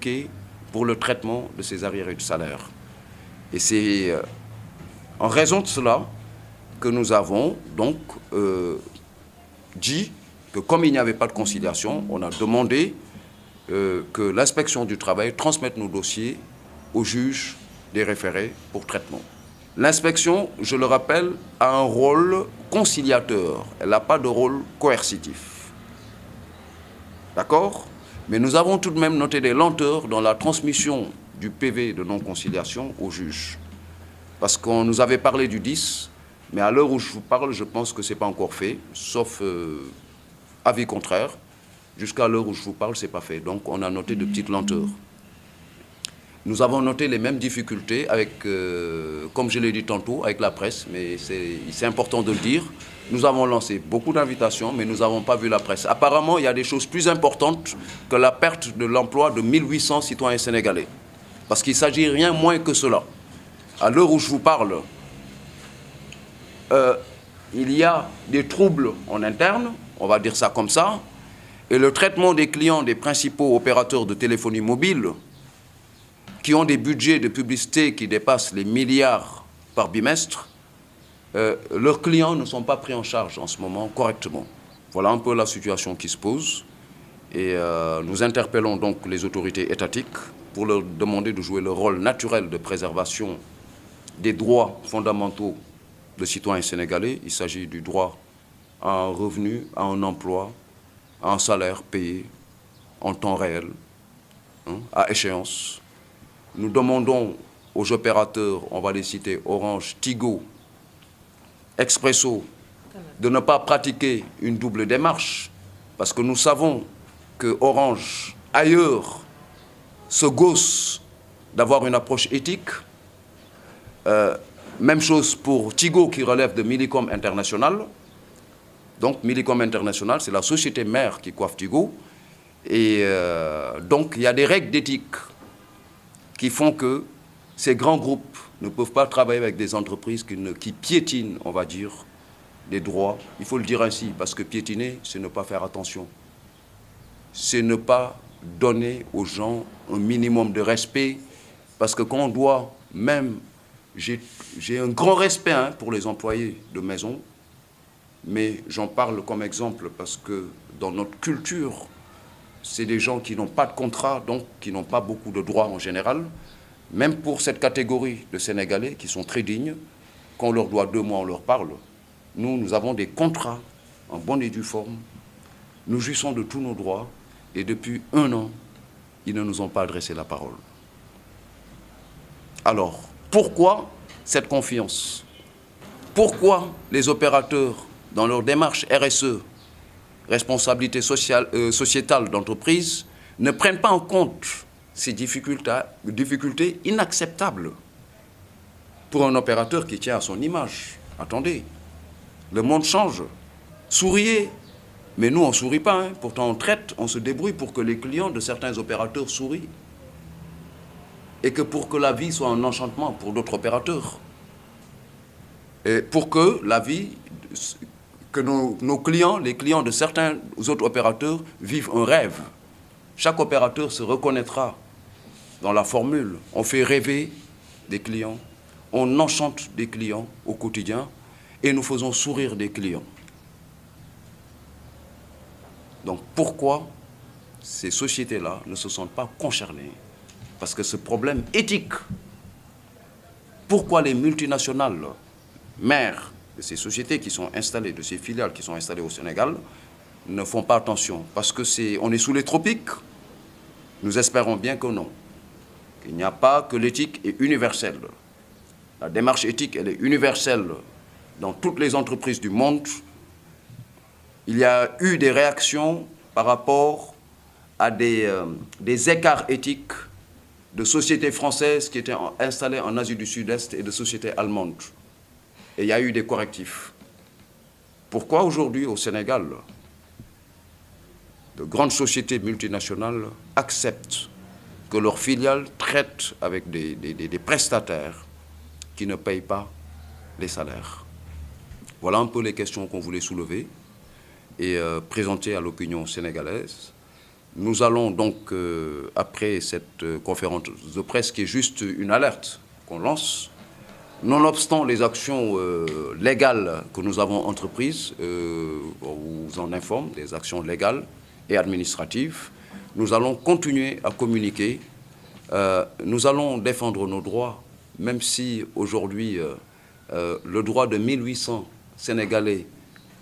appliquée pour le traitement de ces arriérés de salaire. Et c'est en raison de cela que nous avons donc dit que comme il n'y avait pas de conciliation, on a demandé que l'inspection du travail transmette nos dossiers au juge des référés pour traitement. L'inspection, je le rappelle, a un rôle conciliateur. Elle n'a pas de rôle coercitif. D'accord? Mais nous avons tout de même noté des lenteurs dans la transmission du PV de non-conciliation au juge. Parce qu'on nous avait parlé du 10, mais à l'heure où je vous parle, je pense que ce n'est pas encore fait, sauf avis contraire. Jusqu'à l'heure où je vous parle, ce n'est pas fait. Donc on a noté de petites lenteurs. Nous avons noté les mêmes difficultés avec, comme je l'ai dit tantôt, avec la presse, mais c'est important de le dire. Nous avons lancé beaucoup d'invitations, mais nous n'avons pas vu la presse. Apparemment, il y a des choses plus importantes que la perte de l'emploi de 1800 citoyens sénégalais. Parce qu'il ne s'agit rien moins que cela. À l'heure où je vous parle, il y a des troubles en interne, on va dire ça comme ça, et le traitement des clients des principaux opérateurs de téléphonie mobile qui ont des budgets de publicité qui dépassent les milliards par bimestre, leurs clients ne sont pas pris en charge en ce moment correctement. Voilà un peu la situation qui se pose. Et nous interpellons donc les autorités étatiques pour leur demander de jouer le rôle naturel de préservation des droits fondamentaux des citoyens sénégalais. Il s'agit du droit à un revenu, à un emploi, à un salaire payé en temps réel, à échéance. Nous demandons aux opérateurs, on va les citer, Orange, Tigo, Expresso, de ne pas pratiquer une double démarche, parce que nous savons que Orange, ailleurs, se gausse d'avoir une approche éthique. Même chose pour Tigo, qui relève de Millicom International. Donc Millicom International, c'est la société mère qui coiffe Tigo. Et donc il y a des règles d'éthique qui font que ces grands groupes ne peuvent pas travailler avec des entreprises qui piétinent, on va dire, des droits. Il faut le dire ainsi, parce que piétiner, c'est ne pas faire attention. C'est ne pas donner aux gens un minimum de respect, parce que quand on doit même... J'ai un grand respect pour les employés de maison, mais j'en parle comme exemple parce que dans notre culture, c'est des gens qui n'ont pas de contrat, donc qui n'ont pas beaucoup de droits en général. Même pour cette catégorie de Sénégalais qui sont très dignes, quand on leur doit 2 mois, on leur parle. Nous avons des contrats en bonne et due forme. Nous jouissons de tous nos droits et depuis 1 an, ils ne nous ont pas adressé la parole. Alors, pourquoi cette confiance? Pourquoi les opérateurs, dans leur démarche RSE, responsabilité sociétale d'entreprise, ne prennent pas en compte ces difficultés inacceptables pour un opérateur qui tient à son image? Attendez, le monde change. Souriez. Mais nous, on ne sourit pas. Pourtant, on traite, on se débrouille pour que les clients de certains opérateurs sourient. Et que pour que la vie soit un enchantement pour d'autres opérateurs. Et pour que la vie, que nos clients, les clients de certains autres opérateurs, vivent un rêve. Chaque opérateur se reconnaîtra dans la formule. On fait rêver des clients, on enchante des clients au quotidien et nous faisons sourire des clients. Donc pourquoi ces sociétés-là ne se sentent pas concernées? Parce que ce problème éthique, pourquoi les multinationales mères de ces sociétés qui sont installées, de ces filiales qui sont installées au Sénégal, ne font pas attention? Parce que on est sous les tropiques. Nous espérons bien que non. Il n'y a pas que l'éthique est universelle. La démarche éthique, elle est universelle dans toutes les entreprises du monde. Il y a eu des réactions par rapport à des écarts éthiques de sociétés françaises qui étaient installées en Asie du Sud-Est et de sociétés allemandes. Et il y a eu des correctifs. Pourquoi aujourd'hui au Sénégal, de grandes sociétés multinationales acceptent que leurs filiales traitent avec des prestataires qui ne payent pas les salaires? Voilà un peu les questions qu'on voulait soulever et présenter à l'opinion sénégalaise. Nous allons donc, après cette conférence de presse qui est juste une alerte qu'on lance, nonobstant les actions légales que nous avons entreprises, on vous en informe, des actions légales et administratives, nous allons continuer à communiquer. Nous allons défendre nos droits, même si aujourd'hui, le droit de 1800 Sénégalais,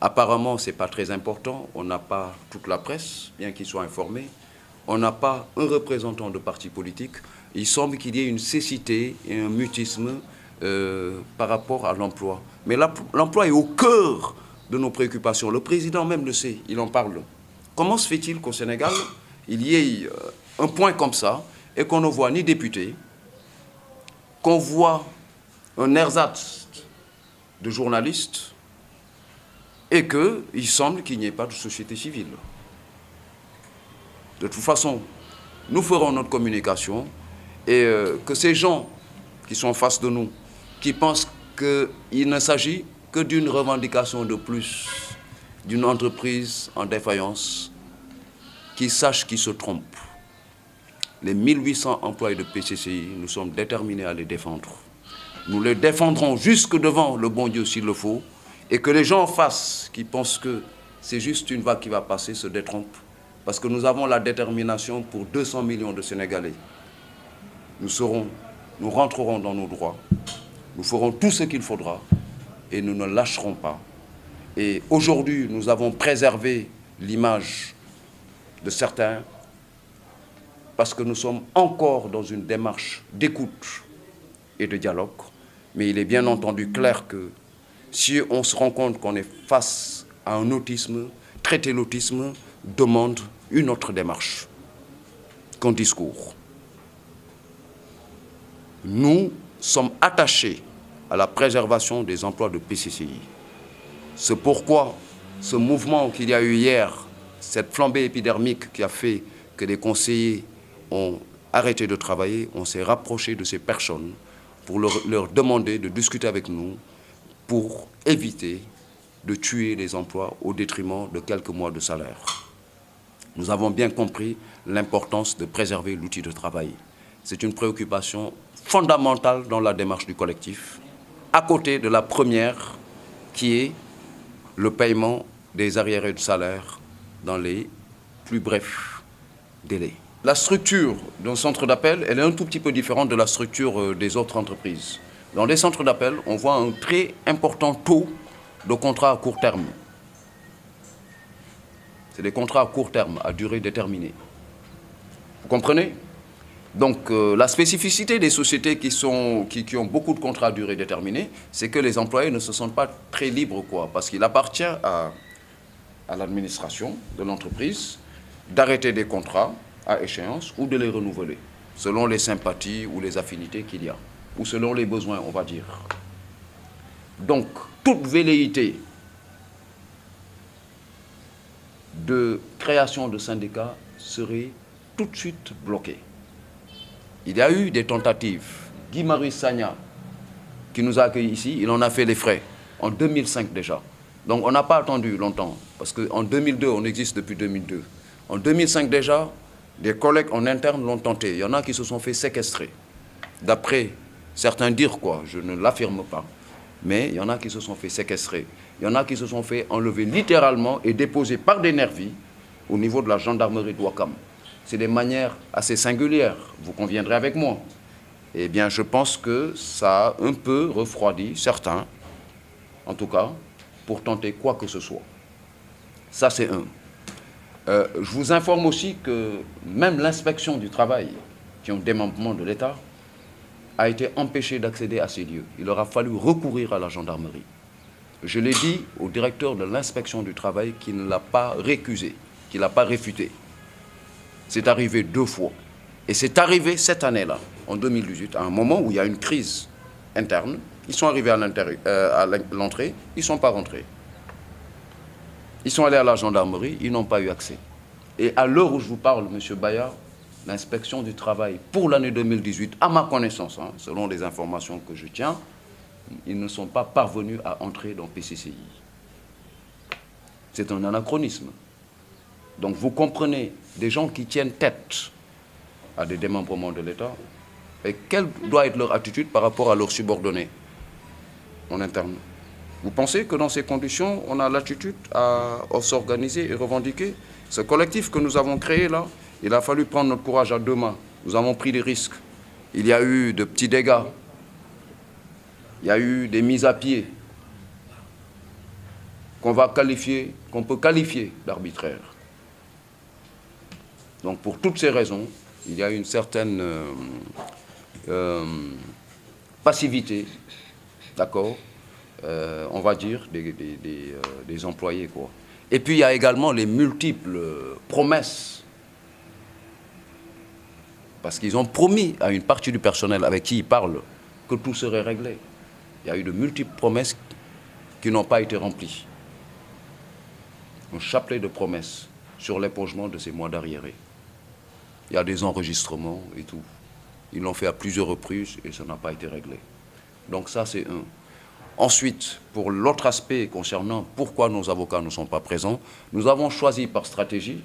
apparemment, ce n'est pas très important. On n'a pas toute la presse, bien qu'ils soient informés. On n'a pas un représentant de parti politique. Il semble qu'il y ait une cécité et un mutisme par rapport à l'emploi. Mais l'emploi est au cœur de nos préoccupations. Le président même le sait, il en parle. Comment se fait-il qu'au Sénégal, il y ait un point comme ça et qu'on ne voit ni député, qu'on voit un ersatz de journalistes et qu'il semble qu'il n'y ait pas de société civile. De toute façon, nous ferons notre communication et que ces gens qui sont en face de nous, qui pensent qu'il ne s'agit que d'une revendication de plus, d'une entreprise en défaillance, qu'ils sachent qu'ils se trompent. Les 1800 employés de PCCI, nous sommes déterminés à les défendre. Nous les défendrons jusque devant le bon Dieu s'il le faut, et que les gens en face qui pensent que c'est juste une vague qui va passer se détrompent. Parce que nous avons la détermination pour 200 millions de Sénégalais. Nous rentrerons dans nos droits, nous ferons tout ce qu'il faudra et nous ne lâcherons pas. Et aujourd'hui, nous avons préservé l'image de certains parce que nous sommes encore dans une démarche d'écoute et de dialogue. Mais il est bien entendu clair que si on se rend compte qu'on est face à un autisme, traiter l'autisme demande une autre démarche qu'un discours. Nous sommes attachés à la préservation des emplois de PCCI. C'est pourquoi ce mouvement qu'il y a eu hier, cette flambée épidermique qui a fait que les conseillers ont arrêté de travailler, on s'est rapproché de ces personnes pour leur demander de discuter avec nous pour éviter de tuer les emplois au détriment de quelques mois de salaire. Nous avons bien compris l'importance de préserver l'outil de travail. C'est une préoccupation fondamentale dans la démarche du collectif, à côté de la première qui est le paiement des arriérés de salaire dans les plus brefs délais. La structure d'un centre d'appel, elle est un tout petit peu différente de la structure des autres entreprises. Dans les centres d'appel, on voit un très important taux de contrats à court terme. C'est des contrats à court terme, à durée déterminée. Vous comprenez? Donc, la spécificité des sociétés qui ont beaucoup de contrats à durée déterminée, c'est que les employés ne se sentent pas très libres, parce qu'il appartient à l'administration de l'entreprise d'arrêter des contrats à échéance ou de les renouveler, selon les sympathies ou les affinités qu'il y a, ou selon les besoins, on va dire. Donc, toute velléité de création de syndicats serait tout de suite bloquée. Il y a eu des tentatives. Guy-Marius Sagna, qui nous a accueillis ici, il en a fait les frais, en 2005 déjà. Donc on n'a pas attendu longtemps, parce qu'en 2002, on existe depuis 2002. En 2005 déjà, des collègues en interne l'ont tenté. Il y en a qui se sont fait séquestrer. D'après certains dire je ne l'affirme pas. Mais il y en a qui se sont fait séquestrer. Il y en a qui se sont fait enlever littéralement et déposer par des nervis au niveau de la gendarmerie de Ouakam. C'est des manières assez singulières, vous conviendrez avec moi. Eh bien, je pense que ça a un peu refroidi certains, en tout cas, pour tenter quoi que ce soit. Ça, c'est un. Je vous informe aussi que même l'inspection du travail, qui est un démembrement de l'État, a été empêchée d'accéder à ces lieux. Il leur a fallu recourir à la gendarmerie. Je l'ai dit au directeur de l'inspection du travail qui ne l'a pas récusé, qui ne l'a pas réfuté. C'est arrivé 2 fois. Et c'est arrivé cette année-là, en 2018, à un moment où il y a une crise interne. Ils sont arrivés à l'entrée, ils ne sont pas rentrés. Ils sont allés à la gendarmerie, ils n'ont pas eu accès. Et à l'heure où je vous parle, M. Bayard, l'inspection du travail pour l'année 2018, à ma connaissance, selon les informations que je tiens, ils ne sont pas parvenus à entrer dans PCCI. C'est un anachronisme. Donc vous comprenez, des gens qui tiennent tête à des démembrements de l'État, et quelle doit être leur attitude par rapport à leurs subordonnés en interne? Vous pensez que dans ces conditions, on a l'attitude à s'organiser et revendiquer? Ce collectif que nous avons créé là, il a fallu prendre notre courage à deux mains. Nous avons pris des risques. Il y a eu de petits dégâts. Il y a eu des mises à pied qu'on peut qualifier d'arbitraires. Donc pour toutes ces raisons, il y a une certaine passivité, d'accord, on va dire, des employés, quoi. Et puis il y a également les multiples promesses, parce qu'ils ont promis à une partie du personnel avec qui ils parlent que tout serait réglé. Il y a eu de multiples promesses qui n'ont pas été remplies. Un chapelet de promesses sur l'épongement de ces mois d'arriérés. Il y a des enregistrements et tout. Ils l'ont fait à plusieurs reprises et ça n'a pas été réglé. Donc ça, c'est un. Ensuite, pour l'autre aspect concernant pourquoi nos avocats ne sont pas présents, nous avons choisi par stratégie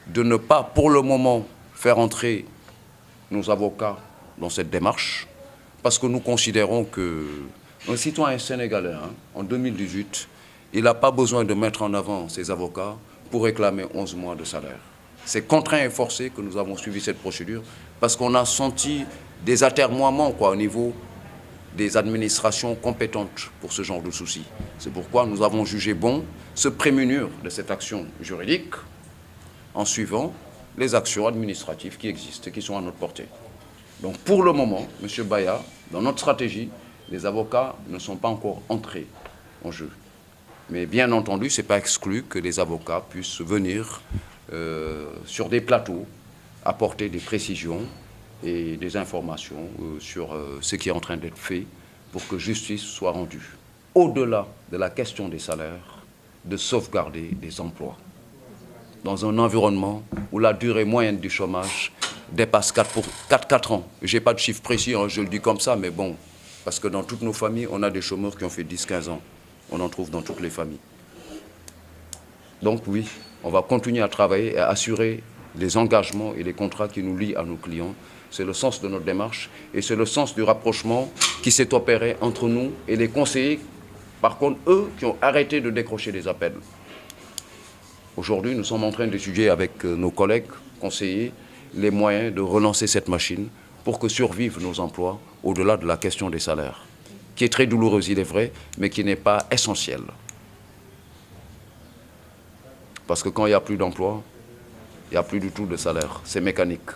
de ne pas, pour le moment, faire entrer nos avocats dans cette démarche, parce que nous considérons qu'un citoyen sénégalais, en 2018, il n'a pas besoin de mettre en avant ses avocats pour réclamer 11 mois de salaire. C'est contraint et forcé que nous avons suivi cette procédure parce qu'on a senti des atermoiements au niveau des administrations compétentes pour ce genre de soucis. C'est pourquoi nous avons jugé bon se prémunir de cette action juridique en suivant les actions administratives qui existent et qui sont à notre portée. Donc pour le moment, M. Baya, dans notre stratégie, les avocats ne sont pas encore entrés en jeu. Mais bien entendu, ce n'est pas exclu que les avocats puissent venir sur des plateaux, apporter des précisions et des informations sur ce qui est en train d'être fait pour que justice soit rendue. Au-delà de la question des salaires, de sauvegarder des emplois. Dans un environnement où la durée moyenne du chômage dépasse 4 ans. Je n'ai pas de chiffre précis, je le dis comme ça, mais bon, parce que dans toutes nos familles, on a des chômeurs qui ont fait 10-15 ans. On en trouve dans toutes les familles. Donc oui, on va continuer à travailler et à assurer les engagements et les contrats qui nous lient à nos clients. C'est le sens de notre démarche et c'est le sens du rapprochement qui s'est opéré entre nous et les conseillers, par contre, eux, qui ont arrêté de décrocher des appels. Aujourd'hui, nous sommes en train d'étudier avec nos collègues conseillers les moyens de relancer cette machine pour que survivent nos emplois au-delà de la question des salaires, qui est très douloureuse, il est vrai, mais qui n'est pas essentielle. Parce que quand il n'y a plus d'emploi, il n'y a plus du tout de salaire. C'est mécanique.